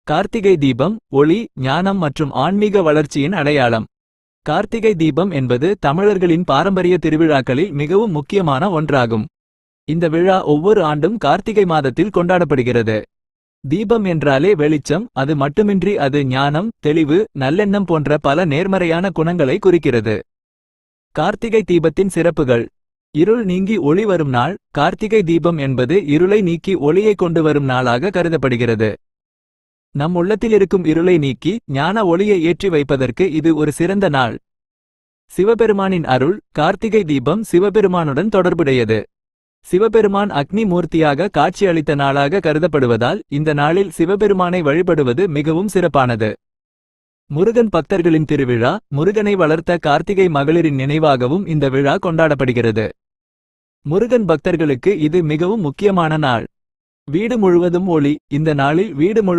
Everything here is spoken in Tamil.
கார்த்திகை தீபம் ஒளி, ஞானம் மற்றும் ஆன்மீக வளர்ச்சியின் அடையாளம். கார்த்திகை தீபம் என்பது தமிழர்களின் பாரம்பரிய திருவிழாக்களில் மிகவும் முக்கியமான ஒன்றாகும். இந்த விழா ஒவ்வொரு ஆண்டும் கார்த்திகை மாதத்தில் கொண்டாடப்படுகிறது. தீபம் என்றாலே வெளிச்சம், அது மட்டுமின்றி அது ஞானம், தெளிவு, நல்லெண்ணம் போன்ற பல நேர்மறையான குணங்களை குறிக்கிறது. கார்த்திகை தீபத்தின் சிறப்புகள். இருள் நீங்கி ஒளி வரும் நாள். கார்த்திகை தீபம் என்பது இருளை நீக்கி ஒளியை கொண்டு வரும் நாளாக கருதப்படுகிறது. நம் உள்ளத்தில் இருக்கும் இருளை நீக்கி ஞான ஒளியை ஏற்றி வைப்பதற்கு இது ஒரு சிறந்த நாள். சிவபெருமானின் அருள். கார்த்திகை தீபம் சிவபெருமானுடன் தொடர்புடையது. சிவபெருமான் அக்னி மூர்த்தியாக காட்சியளித்த நாளாக கருதப்படுவதால் இந்த நாளில் சிவபெருமானை வழிபடுவது மிகவும் சிறப்பானது. முருகன் பக்தர்களின் திருவிழா. முருகனை வளர்த்த கார்த்திகை மகளிரின் நினைவாகவும் இந்த விழா கொண்டாடப்படுகிறது. முருகன் பக்தர்களுக்கு இது மிகவும் முக்கியமான நாள். வீடு முழுவதும் ஒளி. இந்த நாளில் வீடு முழுவதும்